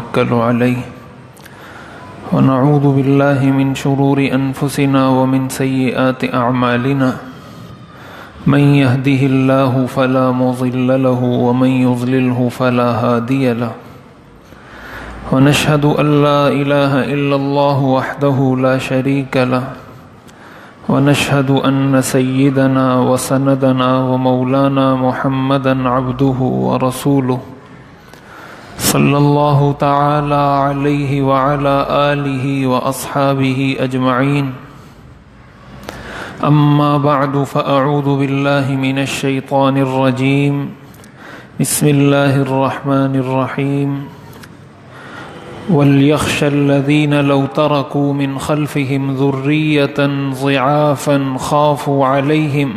ونتوكل عليه ونعوذ بالله من شرور أنفسنا ومن سيئات أعمالنا من يهده الله فلا مضل له ومن يضلله فلا هادي له ونشهد أن لا إله إلا الله وحده لا شريك له ونشهد أن سيدنا وسندنا ومولانا محمدا عبده ورسوله صلى الله تعالى عليه وعلى آله وأصحابه أجمعين أما بعد فأعوذ بالله من الشيطان الرجيم بسم الله الرحمن الرحيم وَلْيَخْشَ الَّذِينَ لَوْ تَرَكُوا مِنْ خَلْفِهِمْ ذُرِّيَّةً ضِعَافًا خَافُوا عَلَيْهِمْ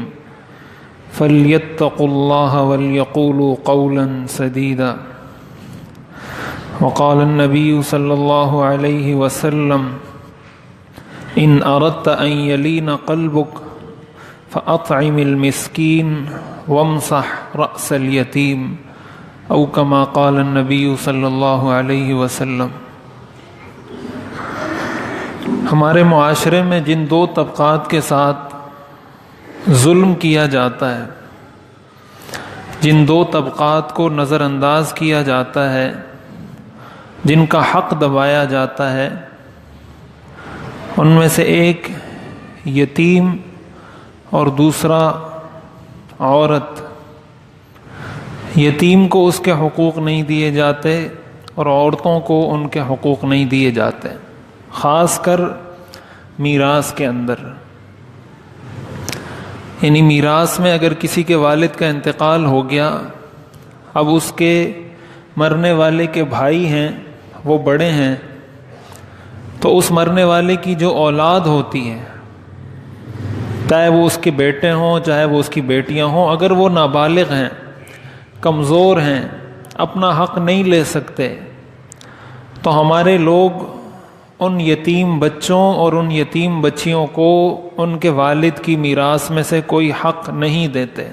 فَلْيَتَّقُوا اللَّهَ وَلْيَقُولُوا قَوْلًا سَدِيدًا وقال النبي صلى الله عليه وسلم إن أردت أن يلين قلبك فأطعم المسكين وامسح رأس اليتيم او کما قال النبی صلی اللہ علیہ وسلم۔ ہمارے معاشرے میں جن دو طبقات کے ساتھ ظلم کیا جاتا ہے، جن دو طبقات کو نظر انداز کیا جاتا ہے، جن کا حق دبایا جاتا ہے، ان میں سے ایک یتیم اور دوسرا عورت۔ یتیم کو اس کے حقوق نہیں دیے جاتے اور عورتوں کو ان کے حقوق نہیں دیے جاتے، خاص کر میراث کے اندر۔ یعنی میراث میں اگر کسی کے والد کا انتقال ہو گیا، اب اس کے مرنے والے کے بھائی ہیں، وہ بڑے ہیں، تو اس مرنے والے کی جو اولاد ہوتی ہے، چاہے وہ اس کے بیٹے ہوں چاہے وہ اس کی بیٹیاں ہوں، اگر وہ نابالغ ہیں، کمزور ہیں، اپنا حق نہیں لے سکتے، تو ہمارے لوگ ان یتیم بچوں اور ان یتیم بچیوں کو ان کے والد کی میراث میں سے کوئی حق نہیں دیتے۔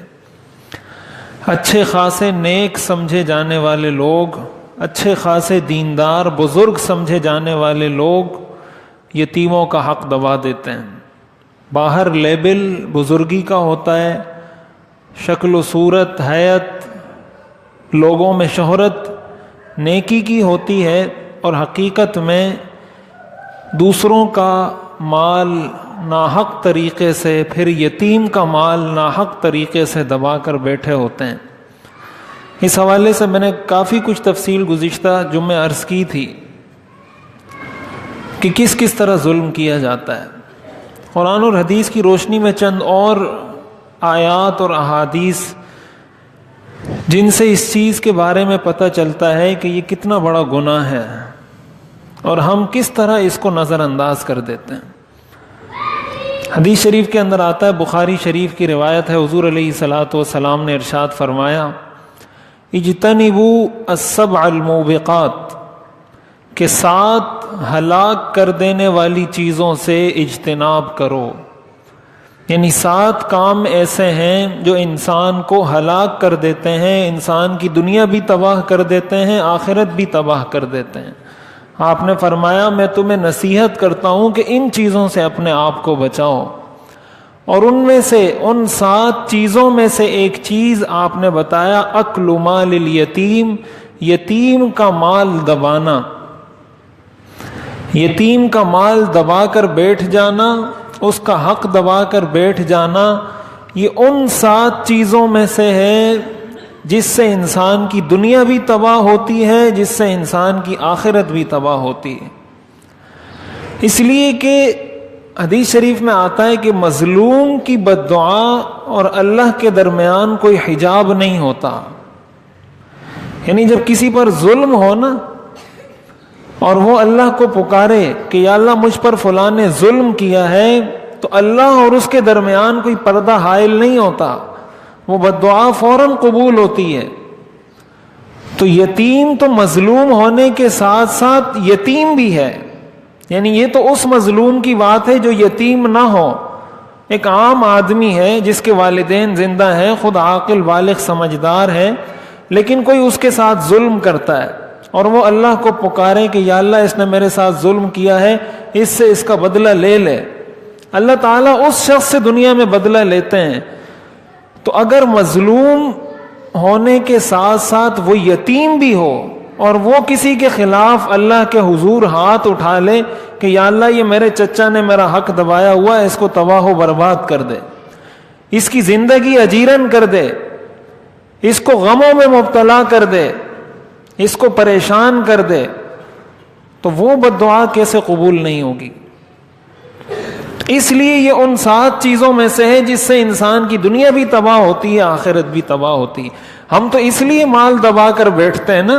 اچھے خاصے نیک سمجھے جانے والے لوگ، اچھے خاصے دیندار بزرگ سمجھے جانے والے لوگ یتیموں کا حق دبا دیتے ہیں۔ باہر لیبل بزرگی کا ہوتا ہے، شکل و صورت، حیت، لوگوں میں شہرت نیکی کی ہوتی ہے، اور حقیقت میں دوسروں کا مال ناحق طریقے سے، پھر یتیم کا مال ناحق طریقے سے دبا کر بیٹھے ہوتے ہیں۔ اس حوالے سے میں نے کافی کچھ تفصیل گزشتہ جمعے عرض کی تھی کہ کس کس طرح ظلم کیا جاتا ہے۔ قرآن اور حدیث کی روشنی میں چند اور آیات اور احادیث جن سے اس چیز کے بارے میں پتہ چلتا ہے کہ یہ کتنا بڑا گناہ ہے اور ہم کس طرح اس کو نظر انداز کر دیتے ہیں۔ حدیث شریف کے اندر آتا ہے، بخاری شریف کی روایت ہے، حضور علیہ الصلاۃ والسلام نے ارشاد فرمایا، اجتنبوا السبع الموبقات، کہ 7 ہلاک کر دینے والی چیزوں سے اجتناب کرو۔ یعنی 7 کام ایسے ہیں جو انسان کو ہلاک کر دیتے ہیں، انسان کی دنیا بھی تباہ کر دیتے ہیں، آخرت بھی تباہ کر دیتے ہیں۔ آپ نے فرمایا میں تمہیں نصیحت کرتا ہوں کہ ان چیزوں سے اپنے آپ کو بچاؤ، اور ان میں سے ان 7 چیزوں میں سے ایک چیز آپ نے بتایا، اکل مال الیتیم، یتیم کا مال دبانا، یتیم کا مال دبا کر بیٹھ جانا، اس کا حق دبا کر بیٹھ جانا، یہ ان 7 چیزوں میں سے ہے جس سے انسان کی دنیا بھی تباہ ہوتی ہے، جس سے انسان کی آخرت بھی تباہ ہوتی ہے۔ اس لیے کہ حدیث شریف میں آتا ہے کہ مظلوم کی بد دعا اور اللہ کے درمیان کوئی حجاب نہیں ہوتا۔ یعنی جب کسی پر ظلم ہو نا، اور وہ اللہ کو پکارے کہ یا اللہ مجھ پر فلاں نے ظلم کیا ہے، تو اللہ اور اس کے درمیان کوئی پردہ حائل نہیں ہوتا، وہ بد دعا فوراً قبول ہوتی ہے۔ تو یتیم تو مظلوم ہونے کے ساتھ ساتھ یتیم بھی ہے، یعنی یہ تو اس مظلوم کی بات ہے جو یتیم نہ ہو، ایک عام آدمی ہے جس کے والدین زندہ ہیں، خود عاقل بالغ سمجھدار ہے، لیکن کوئی اس کے ساتھ ظلم کرتا ہے، اور وہ اللہ کو پکارے کہ یا اللہ اس نے میرے ساتھ ظلم کیا ہے، اس سے اس کا بدلہ لے لے، اللہ تعالیٰ اس شخص سے دنیا میں بدلہ لیتے ہیں۔ تو اگر مظلوم ہونے کے ساتھ ساتھ وہ یتیم بھی ہو اور وہ کسی کے خلاف اللہ کے حضور ہاتھ اٹھا لے کہ یا اللہ یہ میرے چچا نے میرا حق دبایا ہوا ہے، اس کو تباہ و برباد کر دے، اس کی زندگی اجیرن کر دے، اس کو غموں میں مبتلا کر دے، اس کو پریشان کر دے، تو وہ بد دعا کیسے قبول نہیں ہوگی؟ اس لیے یہ ان 7 چیزوں میں سے ہے جس سے انسان کی دنیا بھی تباہ ہوتی ہے، آخرت بھی تباہ ہوتی ہے۔ ہم تو اس لیے مال دبا کر بیٹھتے ہیں نا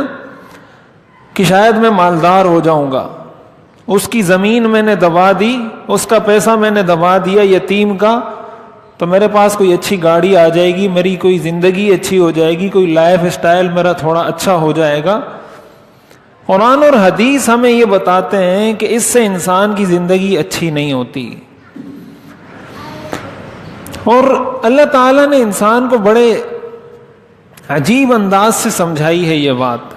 کہ شاید میں مالدار ہو جاؤں گا، اس کی زمین میں نے دبا دی، اس کا پیسہ میں نے دبا دیا یتیم کا، تو میرے پاس کوئی اچھی گاڑی آ جائے گی، میری کوئی زندگی اچھی ہو جائے گی، کوئی لائف سٹائل میرا تھوڑا اچھا ہو جائے گا۔ قرآن اور حدیث ہمیں یہ بتاتے ہیں کہ اس سے انسان کی زندگی اچھی نہیں ہوتی۔ اور اللہ تعالیٰ نے انسان کو بڑے عجیب انداز سے سمجھائی ہے یہ بات۔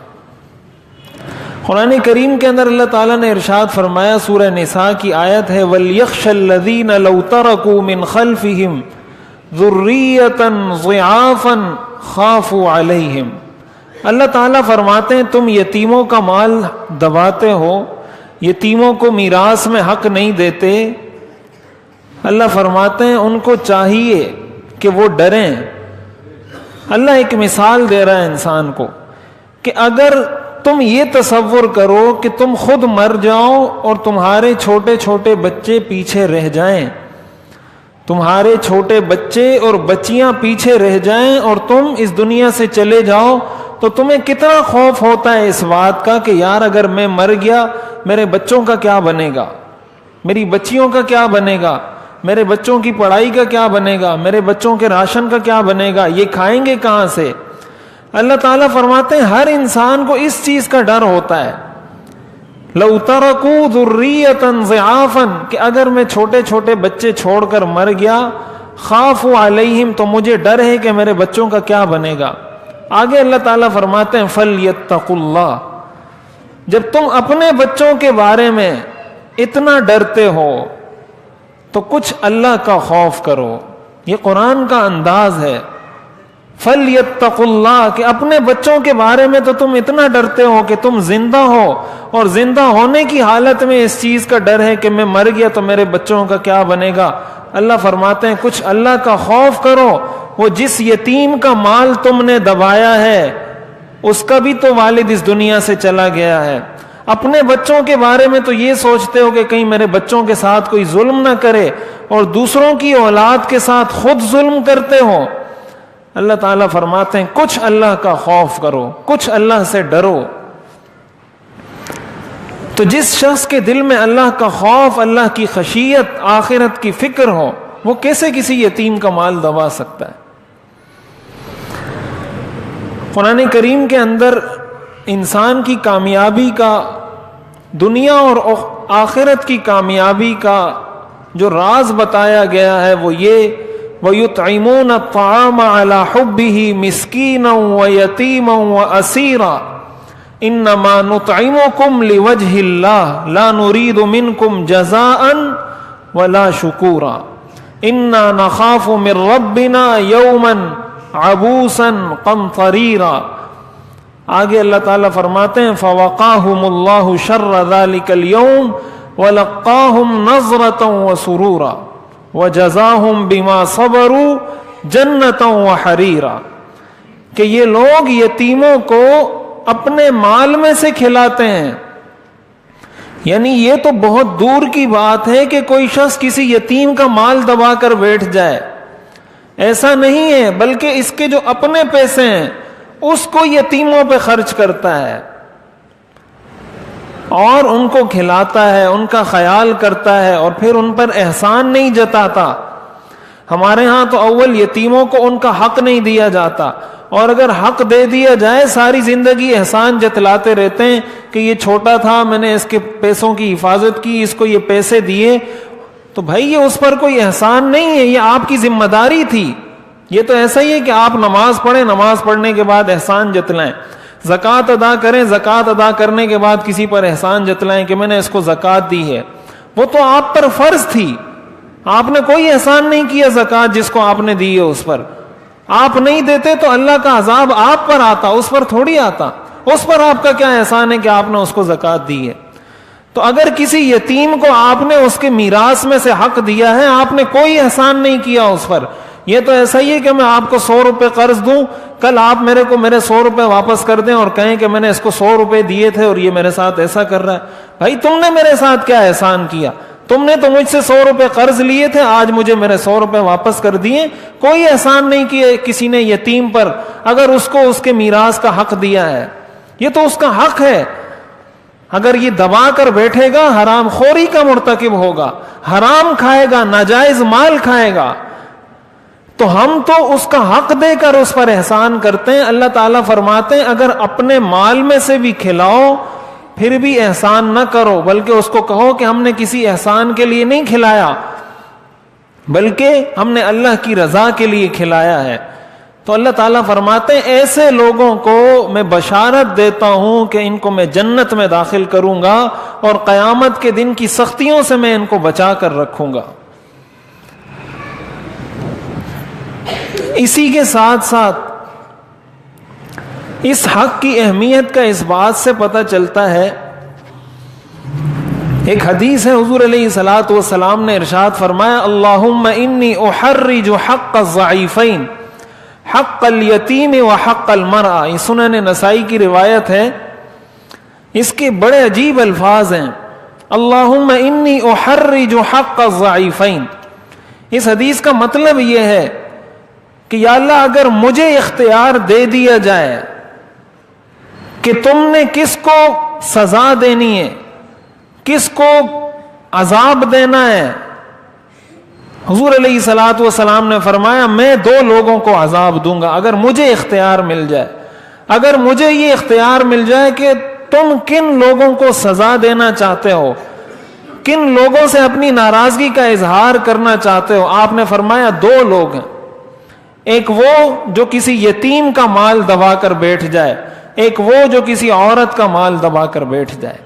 قرآن کریم کے اندر اللہ تعالیٰ نے ارشاد فرمایا، سورہ نساء کی آیت ہے، وَلْيَخْشَ الَّذِينَ لَوْ تَرَكُوا مِنْ خَلْفِهِمْ ذُرِّيَّةً ضِعَافًا خَافُوا عَلَيْهِمْ۔ اللہ تعالیٰ فرماتے ہیں تم یتیموں کا مال دباتے ہو، یتیموں کو میراث میں حق نہیں دیتے، اللہ فرماتے ہیں ان کو چاہیے کہ وہ ڈریں۔ اللہ ایک مثال دے رہا ہے انسان کو کہ اگر تم یہ تصور کرو کہ تم خود مر جاؤ اور تمہارے چھوٹے چھوٹے بچے پیچھے رہ جائیں، تمہارے چھوٹے بچے اور بچیاں پیچھے رہ جائیں اور تم اس دنیا سے چلے جاؤ، تو تمہیں کتنا خوف ہوتا ہے اس بات کا کہ یار اگر میں مر گیا میرے بچوں کا کیا بنے گا، میری بچیوں کا کیا بنے گا، میرے بچوں کی پڑھائی کا کیا بنے گا، میرے بچوں کے راشن کا کیا بنے گا، یہ کھائیں گے کہاں سے؟ اللہ تعالیٰ فرماتے ہیں ہر انسان کو اس چیز کا ڈر ہوتا ہے، لَوْ تَرَكُوا ذُرِّيَّةً ضِعَافًا، کہ اگر میں چھوٹے چھوٹے بچے چھوڑ کر مر گیا، خَافُوا عَلَيْهِمْ، تو مجھے ڈر ہے کہ میرے بچوں کا کیا بنے گا۔ آگے اللہ تعالیٰ فرماتے ہیں فَلْيَتَّقُوا اللَّهَ، جب تم اپنے بچوں کے بارے میں اتنا ڈرتے ہو تو کچھ اللہ کا خوف کرو۔ یہ قرآن کا انداز ہے، فَلْيَتَّقُوا اللَّهَ، کہ اپنے بچوں کے بارے میں تو تم اتنا ڈرتے ہو کہ تم زندہ ہو اور زندہ ہونے کی حالت میں اس چیز کا ڈر ہے کہ میں مر گیا تو میرے بچوں کا کیا بنے گا۔ اللہ فرماتے ہیں کچھ اللہ کا خوف کرو، وہ جس یتیم کا مال تم نے دبایا ہے اس کا بھی تو والد اس دنیا سے چلا گیا ہے۔ اپنے بچوں کے بارے میں تو یہ سوچتے ہو کہ کہیں میرے بچوں کے ساتھ کوئی ظلم نہ کرے، اور دوسروں کی اولاد کے ساتھ خود ظلم کرتے ہو۔ اللہ تعالیٰ فرماتے ہیں کچھ اللہ کا خوف کرو، کچھ اللہ سے ڈرو۔ تو جس شخص کے دل میں اللہ کا خوف، اللہ کی خشیت، آخرت کی فکر ہو، وہ کیسے کسی یتیم کا مال دبا سکتا ہے؟ قرآن کریم کے اندر انسان کی کامیابی کا، دنیا اور آخرت کی کامیابی کا جو راز بتایا گیا ہے وہ یہ، وَيُطْعِمُونَ الطَّعَامَ عَلَى حُبِّهِ مِسْكِينًا وَيَتِيمًا وَأَسِيرًا إِنَّمَا نُطْعِمُكُمْ لِوَجْهِ اللَّهِ لَا نُرِيدُ مِنْكُمْ جَزَاءً وَلَا شُكُورًا إِنَّا نَخَافُ مِنْ رَبِّنَا يَوْمًا عَبُوسًا قَمْطَرِيرًا۔ آگے اللہ تعالیٰ فرماتے ہیں فَوَقَاهُمُ اللَّهُ شَرَّ ذَلِكَ الْيَوْمِ وَلَقَّاهُمْ نَظْرَةً وَسُرُورًا وَجَزَاهُمْ بِمَا صَبَرُوا جَنَّةً وَحَرِيرًا، کہ یہ لوگ یتیموں کو اپنے مال میں سے کھلاتے ہیں۔ یعنی یہ تو بہت دور کی بات ہے کہ کوئی شخص کسی یتیم کا مال دبا کر بیٹھ جائے، ایسا نہیں ہے، بلکہ اس کے جو اپنے پیسے ہیں اس کو یتیموں پہ خرچ کرتا ہے اور ان کو کھلاتا ہے، ان کا خیال کرتا ہے، اور پھر ان پر احسان نہیں جتاتا۔ ہمارے ہاں تو اول یتیموں کو ان کا حق نہیں دیا جاتا، اور اگر حق دے دیا جائے ساری زندگی احسان جتلاتے رہتے ہیں کہ یہ چھوٹا تھا، میں نے اس کے پیسوں کی حفاظت کی، اس کو یہ پیسے دیے، تو بھائی یہ اس پر کوئی احسان نہیں ہے، یہ آپ کی ذمہ داری تھی۔ یہ تو ایسا ہی ہے کہ آپ نماز پڑھیں، نماز پڑھنے کے بعد احسان جتلائیں۔ زکوٰۃ ادا کریں, زکوٰۃ ادا کرنے کے بعد کسی پر احسان جتلائیں کہ میں نے اس کو زکوٰۃ دی ہے, وہ تو آپ پر فرض تھی, آپ نے کوئی احسان نہیں کیا زکوٰۃ جس کو آپ نے دی ہے اس پر. آپ نہیں دیتے تو اللہ کا عذاب آپ پر آتا, اس پر تھوڑی آتا. اس پر آپ کا کیا احسان ہے کہ آپ نے اس کو زکوٰۃ دی ہے؟ تو اگر کسی یتیم کو آپ نے اس کے میراث میں سے حق دیا ہے, آپ نے کوئی احسان نہیں کیا اس پر. یہ تو ایسا ہی ہے کہ میں آپ کو 100 روپے قرض دوں, کل آپ میرے کو میرے 100 روپے واپس کر دیں اور کہیں کہ میں نے اس کو 100 روپے دیے تھے اور یہ میرے ساتھ ایسا کر رہا ہے. بھائی تم نے میرے ساتھ کیا احسان کیا؟ تم نے تو مجھ سے 100 روپے قرض لیے تھے, آج مجھے میرے 100 روپے واپس کر دیے. کوئی احسان نہیں کیے کسی نے یتیم پر, اگر اس کو اس کے میراث کا حق دیا ہے. یہ تو اس کا حق ہے. اگر یہ دبا کر بیٹھے گا حرام خوری کا مرتکب ہوگا, حرام کھائے گا, ناجائز مال کھائے گا. تو ہم تو اس کا حق دے کر اس پر احسان کرتے ہیں. اللہ تعالیٰ فرماتے ہیں اگر اپنے مال میں سے بھی کھلاؤ پھر بھی احسان نہ کرو, بلکہ اس کو کہو کہ ہم نے کسی احسان کے لیے نہیں کھلایا, بلکہ ہم نے اللہ کی رضا کے لیے کھلایا ہے. تو اللہ تعالیٰ فرماتے ہیں ایسے لوگوں کو میں بشارت دیتا ہوں کہ ان کو میں جنت میں داخل کروں گا اور قیامت کے دن کی سختیوں سے میں ان کو بچا کر رکھوں گا. اسی کے ساتھ ساتھ اس حق کی اہمیت کا اس بات سے پتہ چلتا ہے, ایک حدیث ہے حضور علیہ الصلوۃ والسلام نے ارشاد فرمایا اللہم انی احرج حق الضعیفین حق الیتیم و حق المرأة. یہ سنن نسائی کی روایت ہے, اس کے بڑے عجیب الفاظ ہیں. اللہم انی احرج حق الضعیفین. اس حدیث کا مطلب یہ ہے کہ یا اللہ اگر مجھے اختیار دے دیا جائے کہ تم نے کس کو سزا دینی ہے, کس کو عذاب دینا ہے, حضور علیہ الصلوۃ والسلام نے فرمایا میں 2 لوگوں کو عذاب دوں گا اگر مجھے اختیار مل جائے. اگر مجھے یہ اختیار مل جائے کہ تم کن لوگوں کو سزا دینا چاہتے ہو, کن لوگوں سے اپنی ناراضگی کا اظہار کرنا چاہتے ہو, آپ نے فرمایا 2 لوگ ہیں. ایک وہ جو کسی یتیم کا مال دبا کر بیٹھ جائے, ایک وہ جو کسی عورت کا مال دبا کر بیٹھ جائے.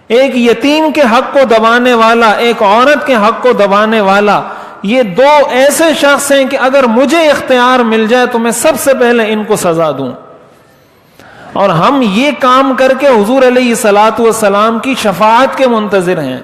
ایک یتیم کے حق کو دبانے والا, ایک عورت کے حق کو دبانے والا, یہ 2 ایسے شخص ہیں کہ اگر مجھے اختیار مل جائے تو میں سب سے پہلے ان کو سزا دوں. اور ہم یہ کام کر کے حضور علیہ الصلوۃ والسلام کی شفاعت کے منتظر ہیں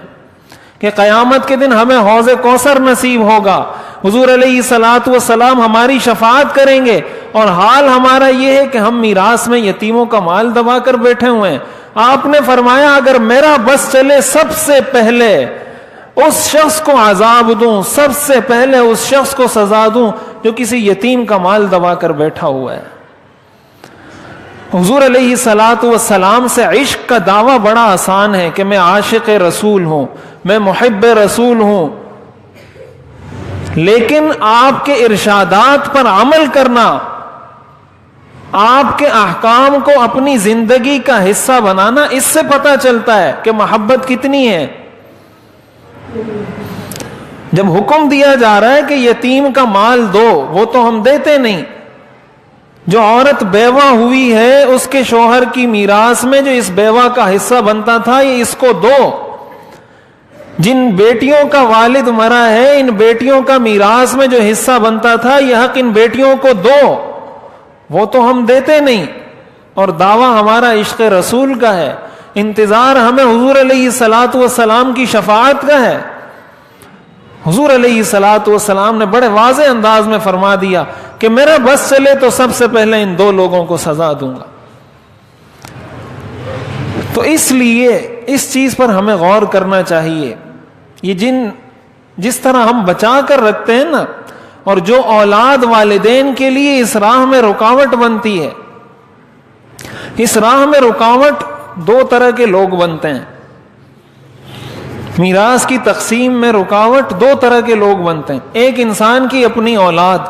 کہ قیامت کے دن ہمیں حوض کوثر نصیب ہوگا, حضور علیہ الصلوۃ والسلام ہماری شفاعت کریں گے, اور حال ہمارا یہ ہے کہ ہم میراث میں یتیموں کا مال دبا کر بیٹھے ہوئے ہیں. آپ نے فرمایا اگر میرا بس چلے سب سے پہلے اس شخص کو عذاب دوں, سب سے پہلے اس شخص کو سزا دوں جو کسی یتیم کا مال دبا کر بیٹھا ہوا ہے. حضور علیہ الصلوۃ والسلام سے عشق کا دعویٰ بڑا آسان ہے کہ میں عاشق رسول ہوں, میں محب رسول ہوں, لیکن آپ کے ارشادات پر عمل کرنا, آپ کے احکام کو اپنی زندگی کا حصہ بنانا, اس سے پتہ چلتا ہے کہ محبت کتنی ہے. جب حکم دیا جا رہا ہے کہ یتیم کا مال دو, وہ تو ہم دیتے نہیں. جو عورت بیوہ ہوئی ہے اس کے شوہر کی میراث میں جو اس بیوہ کا حصہ بنتا تھا یہ اس کو دو. جن بیٹیوں کا والد مرا ہے ان بیٹیوں کا میراث میں جو حصہ بنتا تھا یہ حق ان بیٹیوں کو دو, وہ تو ہم دیتے نہیں. اور دعویٰ ہمارا عشق رسول کا ہے, انتظار ہمیں حضور علیہ الصلوۃ والسلام کی شفاعت کا ہے. حضور علیہ الصلوۃ والسلام نے بڑے واضح انداز میں فرما دیا کہ میرا بس چلے تو سب سے پہلے ان 2 لوگوں کو سزا دوں گا. تو اس لیے اس چیز پر ہمیں غور کرنا چاہیے. یہ جس طرح ہم بچا کر رکھتے ہیں نا, اور جو اولاد والدین کے لیے اس راہ میں رکاوٹ بنتی ہے, اس راہ میں رکاوٹ 2 طرح کے لوگ بنتے ہیں. میراث کی تقسیم میں رکاوٹ 2 طرح کے لوگ بنتے ہیں. ایک انسان کی اپنی اولاد,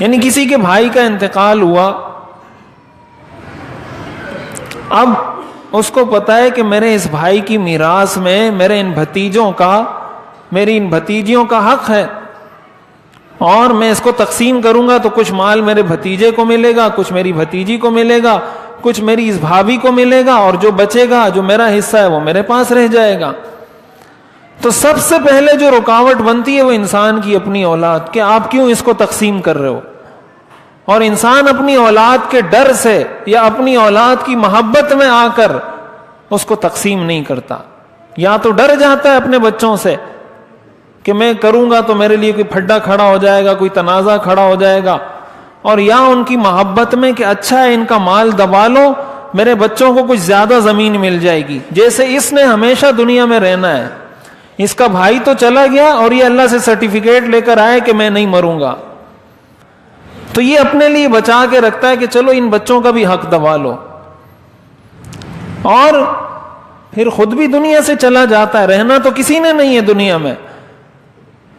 یعنی کسی کے بھائی کا انتقال ہوا, اب اس کو پتا ہے کہ میرے اس بھائی کی میراث میں میرے ان بھتیجوں کا, میری ان بھتیجیوں کا حق ہے. اور میں اس کو تقسیم کروں گا تو کچھ مال میرے بھتیجے کو ملے گا, کچھ میری بھتیجی کو ملے گا, کچھ میری اس بھابھی کو ملے گا, اور جو بچے گا, جو میرا حصہ ہے, وہ میرے پاس رہ جائے گا. تو سب سے پہلے جو رکاوٹ بنتی ہے وہ انسان کی اپنی اولاد, کہ آپ کیوں اس کو تقسیم کر رہے ہو. اور انسان اپنی اولاد کے ڈر سے یا اپنی اولاد کی محبت میں آ کر اس کو تقسیم نہیں کرتا. یا تو ڈر جاتا ہے اپنے بچوں سے کہ میں کروں گا تو میرے لیے کوئی پھڈا کھڑا ہو جائے گا, کوئی تنازع کھڑا ہو جائے گا, اور یا ان کی محبت میں کہ اچھا ہے ان کا مال دبا لو, میرے بچوں کو کچھ زیادہ زمین مل جائے گی, جیسے اس نے ہمیشہ دنیا میں رہنا ہے, اس کا بھائی تو چلا گیا اور یہ اللہ سے سرٹیفکیٹ لے کر آئے کہ میں نہیں مروں گا, تو یہ اپنے لیے بچا کے رکھتا ہے کہ چلو ان بچوں کا بھی حق دبا لو, اور پھر خود بھی دنیا سے چلا جاتا ہے. رہنا تو کسی نے نہیں ہے دنیا میں,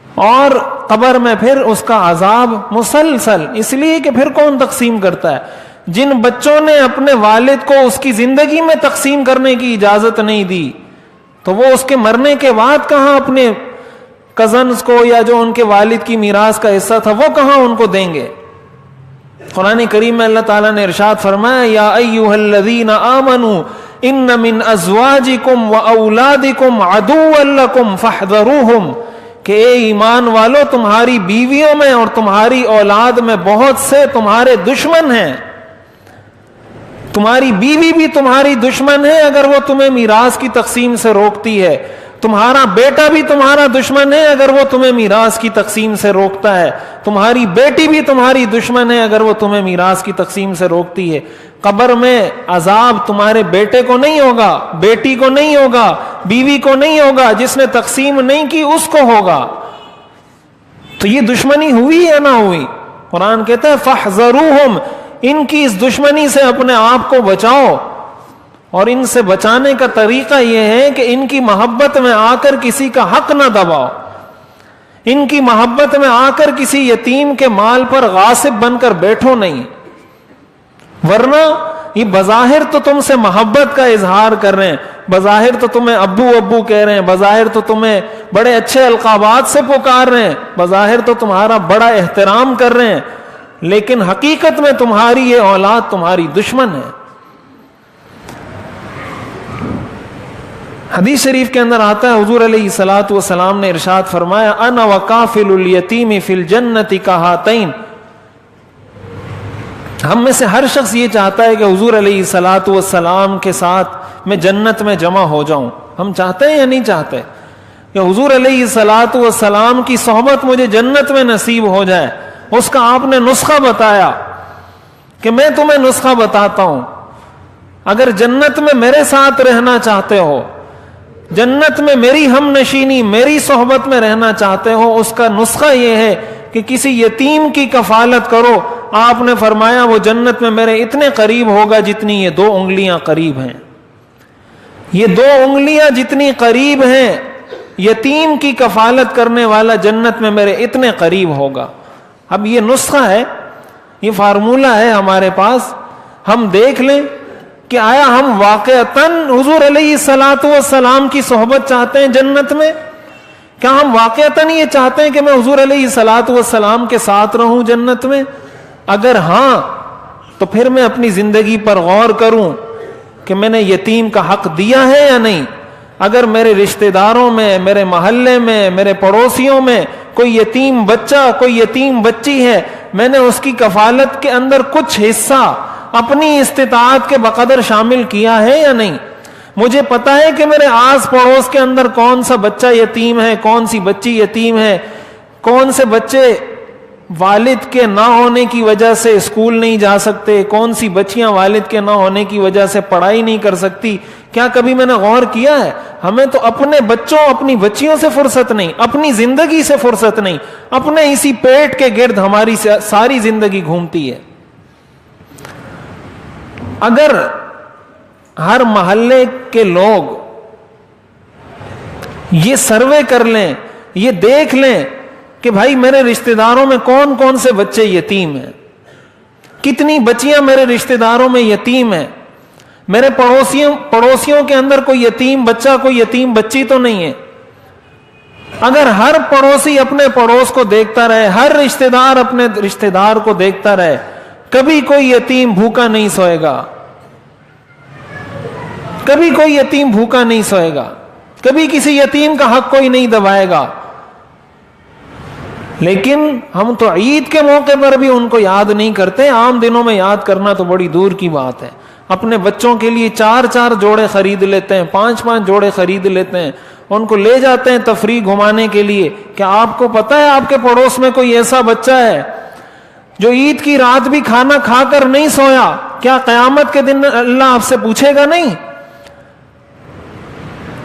اور قبر میں پھر اس کا عذاب مسلسل, اس لیے کہ پھر کون تقسیم کرتا ہے. جن بچوں نے اپنے والد کو اس کی زندگی میں تقسیم کرنے کی اجازت نہیں دی, تو وہ اس کے مرنے کے بعد کہاں اپنے کزنز کو یا جو ان کے والد کی میراث کا حصہ تھا وہ کہاں ان کو دیں گے. قرآن کریم میں اللہ تعالیٰ نے ارشاد فرمایا, یا ایھا الذین آمنوا ان من ازواجکم واولادکم عدوا لکم فاحذروہم, کہ اے ایمان والو تمہاری بیویوں میں اور تمہاری اولاد میں بہت سے تمہارے دشمن ہیں. تمہاری بیوی بھی تمہاری دشمن ہے اگر وہ تمہیں میراث کی تقسیم سے روکتی ہے, تمہارا بیٹا بھی تمہارا دشمن ہے اگر وہ تمہیں میراث کی تقسیم سے روکتا ہے, تمہاری بیٹی بھی تمہاری دشمن ہے اگر وہ تمہیں میراث کی تقسیم سے روکتی ہے. قبر میں عذاب تمہارے بیٹے کو نہیں ہوگا, بیٹی کو نہیں ہوگا, بیوی کو نہیں ہوگا, جس نے تقسیم نہیں کی اس کو ہوگا. تو یہ دشمنی ہوئی یا نہ ہوئی؟ قرآن کہتا ہے فاحذروہم, ان کی اس دشمنی سے اپنے آپ کو بچاؤ. اور ان سے بچانے کا طریقہ یہ ہے کہ ان کی محبت میں آ کر کسی کا حق نہ دباؤ, ان کی محبت میں آ کر کسی یتیم کے مال پر غاصب بن کر بیٹھو نہیں. ورنہ یہ بظاہر تو تم سے محبت کا اظہار کر رہے ہیں, بظاہر تو تمہیں ابو ابو کہہ رہے ہیں, بظاہر تو تمہیں بڑے اچھے القابات سے پکار رہے ہیں, بظاہر تو تمہارا بڑا احترام کر رہے ہیں, لیکن حقیقت میں تمہاری یہ اولاد تمہاری دشمن ہے. حدیث شریف کے اندر آتا ہے حضور علیہ الصلوۃ والسلام نے ارشاد فرمایا, انا وکافل الیتیم فی الجنۃ کہاتین. ہم میں سے ہر شخص یہ چاہتا ہے کہ حضور علیہ الصلوۃ والسلام کے ساتھ میں جنت میں جمع ہو جاؤں. ہم چاہتے ہیں یا نہیں چاہتے کہ حضور علیہ الصلوۃ والسلام کی صحبت مجھے جنت میں نصیب ہو جائے؟ اس کا آپ نے نسخہ بتایا کہ میں تمہیں نسخہ بتاتا ہوں. اگر جنت میں میرے ساتھ رہنا چاہتے ہو, جنت میں میری ہم نشینی, میری صحبت میں رہنا چاہتے ہو, اس کا نسخہ یہ ہے کہ کسی یتیم کی کفالت کرو. آپ نے فرمایا وہ جنت میں میرے اتنے قریب ہوگا جتنی یہ 2 انگلیاں قریب ہیں. یہ 2 انگلیاں جتنی قریب ہیں, یتیم کی کفالت کرنے والا جنت میں میرے اتنے قریب ہوگا. اب یہ نسخہ ہے, یہ فارمولہ ہے ہمارے پاس. ہم دیکھ لیں کہ آیا ہم واقعتاً حضور علیہ الصلوۃ والسلام کی صحبت چاہتے ہیں جنت میں؟ کیا ہم واقعتاً یہ چاہتے ہیں کہ میں حضور علیہ الصلوۃ والسلام کے ساتھ رہوں جنت میں؟ اگر ہاں تو پھر میں اپنی زندگی پر غور کروں کہ میں نے یتیم کا حق دیا ہے یا نہیں. اگر میرے رشتہ داروں میں, میرے محلے میں, میرے پڑوسیوں میں کوئی یتیم بچہ, کوئی یتیم بچی ہے, میں نے اس کی کفالت کے اندر کچھ حصہ اپنی استطاعت کے بقدر شامل کیا ہے یا نہیں؟ مجھے پتا ہے کہ میرے آس پڑوس کے اندر کون سا بچہ یتیم ہے, کون سی بچی یتیم ہے, کون سے بچے والد کے نہ ہونے کی وجہ سے اسکول نہیں جا سکتے, کون سی بچیاں والد کے نہ ہونے کی وجہ سے پڑھائی نہیں کر سکتی. کیا کبھی میں نے غور کیا ہے؟ ہمیں تو اپنے بچوں, اپنی بچیوں سے فرصت نہیں, اپنی زندگی سے فرصت نہیں, اپنے اسی پیٹ کے گرد ہماری ساری زندگی گھومتی ہے. اگر ہر محلے کے لوگ یہ سروے کر لیں, یہ دیکھ لیں کہ بھائی میرے رشتہ داروں میں کون کون سے بچے یتیم ہیں, کتنی بچیاں میرے رشتہ داروں میں یتیم ہیں, میرے پڑوسیوں کے اندر کوئی یتیم بچہ, کوئی یتیم بچی تو نہیں ہے, اگر ہر پڑوسی اپنے پڑوس کو دیکھتا رہے، ہر رشتہ دار اپنے رشتہ دار کو دیکھتا رہے، کبھی کوئی یتیم بھوکا نہیں سوئے گا، کبھی کوئی یتیم بھوکا نہیں سوئے گا، کبھی کسی یتیم کا حق کوئی نہیں دبائے گا۔ لیکن ہم تو عید کے موقع پر بھی ان کو یاد نہیں کرتے، عام دنوں میں یاد کرنا تو بڑی دور کی بات ہے۔ اپنے بچوں کے لیے 4 جوڑے خرید لیتے ہیں، 5 جوڑے خرید لیتے ہیں، ان کو لے جاتے ہیں تفریح گھمانے کے لیے۔ کیا آپ کو پتا ہے آپ کے پڑوس میں کوئی ایسا بچہ ہے جو عید کی رات بھی کھانا کھا کر نہیں سویا؟ کیا قیامت کے دن اللہ آپ سے پوچھے گا نہیں؟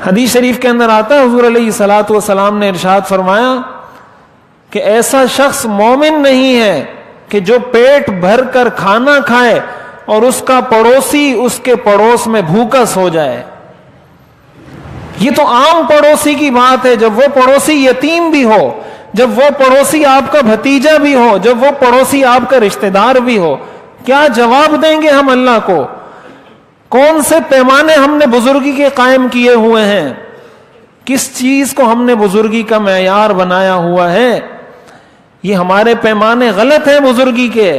حدیث شریف کے اندر آتا ہے، حضور علیہ الصلوۃ والسلام نے ارشاد فرمایا کہ ایسا شخص مومن نہیں ہے کہ جو پیٹ بھر کر کھانا کھائے اور اس کا پڑوسی اس کے پڑوس میں بھوکا سو جائے۔ یہ تو عام پڑوسی کی بات ہے، جب وہ پڑوسی یتیم بھی ہو، جب وہ پڑوسی آپ کا بھتیجا بھی ہو، جب وہ پڑوسی آپ کا رشتہ دار بھی ہو، کیا جواب دیں گے ہم اللہ کو؟ کون سے پیمانے ہم نے بزرگی کے قائم کیے ہوئے ہیں؟ کس چیز کو ہم نے بزرگی کا معیار بنایا ہوا ہے؟ یہ ہمارے پیمانے غلط ہیں بزرگی کے،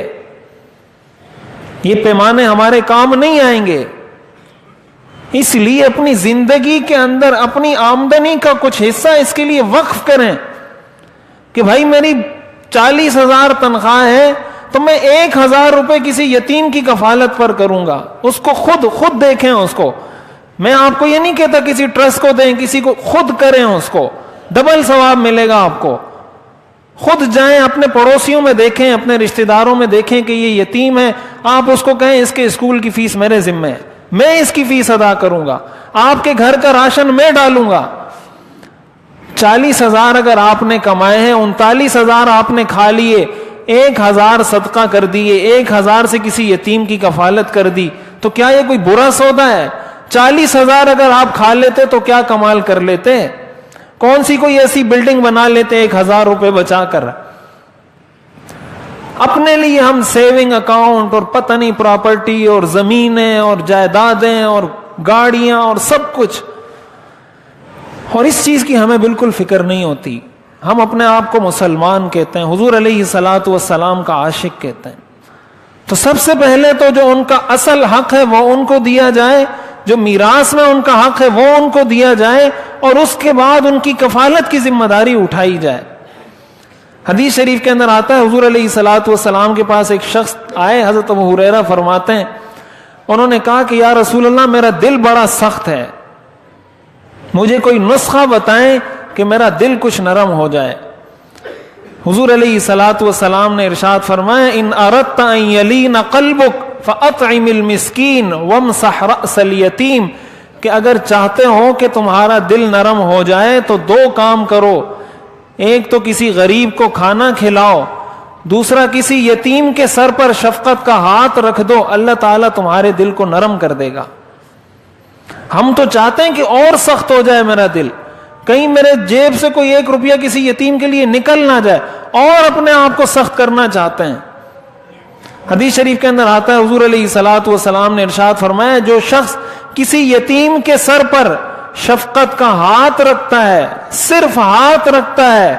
یہ پیمانے ہمارے کام نہیں آئیں گے۔ اس لیے اپنی زندگی کے اندر اپنی آمدنی کا کچھ حصہ اس کے لیے وقف کریں کہ بھائی میری 40,000 تنخواہ ہے تو میں 1,000 روپے کسی یتیم کی کفالت پر کروں گا، اس کو خود دیکھیں اس کو۔ میں آپ کو یہ نہیں کہتا کسی ٹرسٹ کو دیں، کسی کو، خود کریں، اس کو ڈبل ثواب ملے گا آپ کو۔ خود جائیں، اپنے پڑوسیوں میں دیکھیں، اپنے رشتہ داروں میں دیکھیں کہ یہ یتیم ہے، آپ اس کو کہیں اس کے اسکول کی فیس میرے ذمہ ہے، میں اس کی فیس ادا کروں گا، آپ کے گھر کا راشن میں ڈالوں گا۔ 40,000 اگر آپ نے کمائے ہیں، 39,000 آپ نے کھا لیے، 1,000 صدقہ کر دیے، 1,000 سے کسی یتیم کی کفالت کر دی، تو کیا یہ کوئی برا سودا ہے؟ 40,000 اگر آپ کھا لیتے تو کیا کمال کر لیتے؟ کون سی کوئی ایسی بلڈنگ بنا لیتے 1,000 روپے بچا کر؟ اپنے لیے ہم سیونگ اکاؤنٹ اور پتہ نہیں پراپرٹی اور زمینیں اور جائیدادیں اور گاڑیاں اور سب کچھ، اور اس چیز کی ہمیں بالکل فکر نہیں ہوتی۔ ہم اپنے آپ کو مسلمان کہتے ہیں، حضور علیہ الصلوۃ والسلام کا عاشق کہتے ہیں، تو سب سے پہلے تو جو ان کا اصل حق ہے وہ ان کو دیا جائے، جو میراث میں ان کا حق ہے وہ ان کو دیا جائے، اور اس کے بعد ان کی کفالت کی ذمہ داری اٹھائی جائے۔ حدیث شریف کے اندر آتا ہے، حضور علیہ الصلوۃ والسلام کے پاس ایک شخص آئے، حضرت ابو ہریرہ فرماتے ہیں، انہوں نے کہا کہ یا رسول اللہ میرا دل بڑا سخت ہے، مجھے کوئی نسخہ بتائیں کہ میرا دل کچھ نرم ہو جائے۔ حضور علیہ الصلوۃ والسلام نے ارشاد فرمایا، ان اردت ان یلین قلبک فاطعم المسکین وامسح رأس الیتیم، کہ اگر چاہتے ہو کہ تمہارا دل نرم ہو جائے تو 2 کام کرو، ایک تو کسی غریب کو کھانا کھلاؤ، دوسرا کسی یتیم کے سر پر شفقت کا ہاتھ رکھ دو، اللہ تعالیٰ تمہارے دل کو نرم کر دے گا۔ ہم تو چاہتے ہیں کہ اور سخت ہو جائے میرا دل، کہیں میرے جیب سے کوئی 1 روپیہ کسی یتیم کے لیے نکل نہ جائے، اور اپنے آپ کو سخت کرنا چاہتے ہیں۔ حدیث شریف کے اندر آتا ہے، حضور علیہ الصلوۃ والسلام نے ارشاد فرمایا، جو شخص کسی یتیم کے سر پر شفقت کا ہاتھ رکھتا ہے، صرف ہاتھ رکھتا ہے،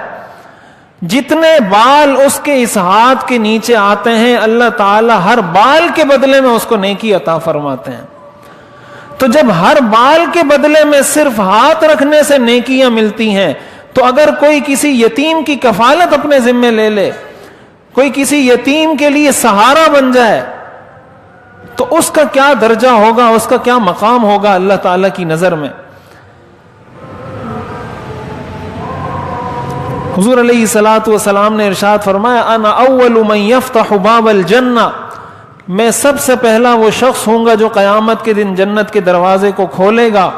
جتنے بال اس کے اس ہاتھ کے نیچے آتے ہیں اللہ تعالی ہر بال کے بدلے میں اس کو نیکی عطا فرماتے ہیں۔ تو جب ہر بال کے بدلے میں صرف ہاتھ رکھنے سے نیکیاں ملتی ہیں، تو اگر کوئی کسی یتیم کی کفالت اپنے ذمے لے لے، کوئی کسی یتیم کے لیے سہارا بن جائے، تو اس کا کیا درجہ ہوگا، اس کا کیا مقام ہوگا اللہ تعالی کی نظر میں۔ حضور علیہ الصلوۃ والسلام نے ارشاد فرمایا، انا اول من یفتح باب الجنہ، میں سب سے پہلا وہ شخص ہوں گا جو قیامت کے دن جنت کے دروازے کو کھولے گا۔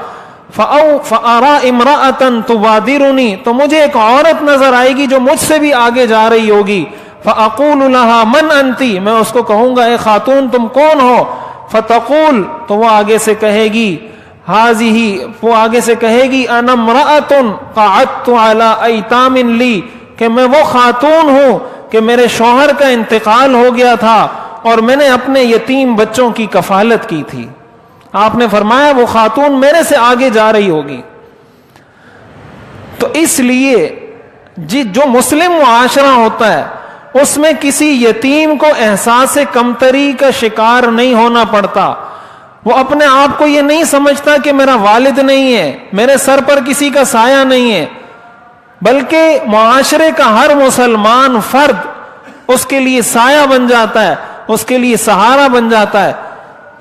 فَأَرَى امْرَأَةً تُبَادِرُنِي، تو مجھے ایک عورت نظر آئے گی جو مجھ سے بھی آگے جا رہی ہوگی۔ فَأَقُولُ لَهَا مَنْ أَنْتِ، میں اس کو کہوں گا اے خاتون تم کون ہو؟ فَتَقُول، تو وہ آگے سے کہے گی، هَذِهِ، وہ آگے سے کہے گی، أَنَا امْرَأَةٌ قَعَدْتُ عَلَىٰ أَيْتَامٍ لِّي، کہ میں وہ خاتون ہوں کہ میرے شوہر کا انتقال ہو گیا تھا اور میں نے اپنے یتیم بچوں کی کفالت کی تھی۔ آپ نے فرمایا وہ خاتون میرے سے آگے جا رہی ہوگی۔ تو اس لیے جو مسلم معاشرہ ہوتا ہے اس میں کسی یتیم کو احساس کمتری کا شکار نہیں ہونا پڑتا. وہ اپنے آپ کو یہ نہیں سمجھتا کہ میرا والد نہیں ہے, میرے سر پر کسی کا سایہ نہیں ہے, بلکہ معاشرے کا ہر مسلمان فرد اس کے لیے سایہ بن جاتا ہے, اس کے لیے سہارا بن جاتا ہے.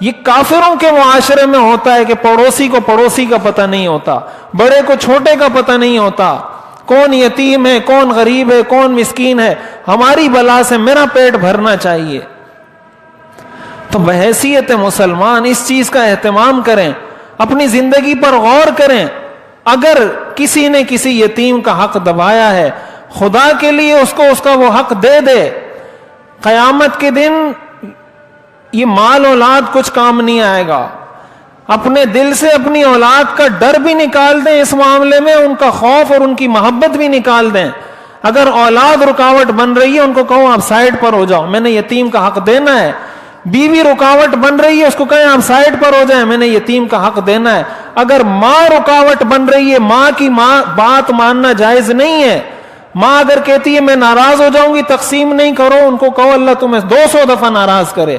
یہ کافروں کے معاشرے میں ہوتا ہے کہ پڑوسی کو پڑوسی کا پتہ نہیں ہوتا, بڑے کو چھوٹے کا پتہ نہیں ہوتا, کون یتیم ہے, کون غریب ہے, کون مسکین ہے, ہماری بلا سے میرا پیٹ بھرنا چاہیے. تو بحیثیت مسلمان اس چیز کا اہتمام کریں, اپنی زندگی پر غور کریں. اگر کسی نے کسی یتیم کا حق دبایا ہے, خدا کے لیے اس کو اس کا وہ حق دے دے. قیامت کے دن یہ مال اولاد کچھ کام نہیں آئے گا. اپنے دل سے اپنی اولاد کا ڈر بھی نکال دیں, اس معاملے میں ان کا خوف اور ان کی محبت بھی نکال دیں. اگر اولاد رکاوٹ بن رہی ہے ان کو کہو آپ سائڈ پر ہو جاؤ, میں نے یتیم کا حق دینا ہے. بیوی رکاوٹ بن رہی ہے اس کو کہیں آپ سائڈ پر ہو جائیں, میں نے یتیم کا حق دینا ہے. اگر ماں رکاوٹ بن رہی ہے, ماں کی بات ماننا جائز نہیں ہے. ماں اگر کہتی ہے میں ناراض ہو جاؤں گی, تقسیم نہیں کرو, ان کو کہو اللہ تمہیں 200 دفعہ ناراض کرے,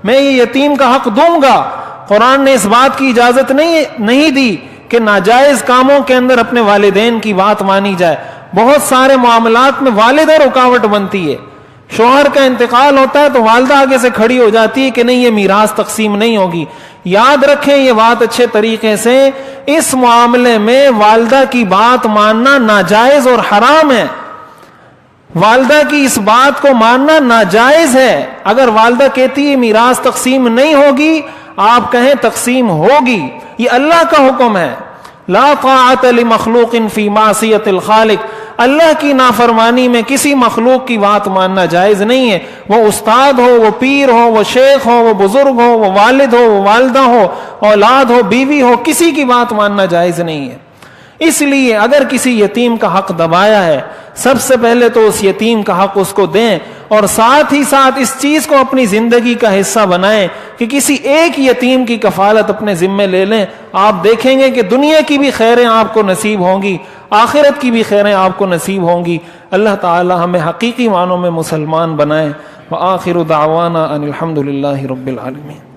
میں یہ یتیم کا حق دوں گا. قرآن نے اس بات کی اجازت نہیں دی کہ ناجائز کاموں کے اندر اپنے والدین کی بات مانی جائے. بہت سارے معاملات میں والدہ رکاوٹ بنتی ہے. شوہر کا انتقال ہوتا ہے تو والدہ آگے سے کھڑی ہو جاتی ہے کہ نہیں یہ میراث تقسیم نہیں ہوگی. یاد رکھیں یہ بات اچھے طریقے سے, اس معاملے میں والدہ کی بات ماننا ناجائز اور حرام ہے. والدہ کی اس بات کو ماننا ناجائز ہے. اگر والدہ کہتی ہے میراث تقسیم نہیں ہوگی, آپ کہیں تقسیم ہوگی. یہ اللہ کا حکم ہے. لا طاعت لمخلوق فی معصیت الخالق. اللہ کی نافرمانی میں کسی مخلوق کی بات ماننا جائز نہیں ہے. وہ استاد ہو, وہ پیر ہو, وہ شیخ ہو, وہ بزرگ ہو, وہ والد ہو, وہ والدہ ہو, اولاد ہو, بیوی ہو, کسی کی بات ماننا جائز نہیں ہے. اس لیے اگر کسی یتیم کا حق دبایا ہے, سب سے پہلے تو اس یتیم کا حق اس کو دیں, اور ساتھ ہی ساتھ اس چیز کو اپنی زندگی کا حصہ بنائیں کہ کسی ایک یتیم کی کفالت اپنے ذمے لے لیں. آپ دیکھیں گے کہ دنیا کی بھی خیریں آپ کو نصیب ہوں گی, آخرت کی بھی خیریں آپ کو نصیب ہوں گی. اللہ تعالی ہمیں حقیقی معنوں میں مسلمان بنائے. وآخر دعوانا ان الحمد للہ رب العالمین.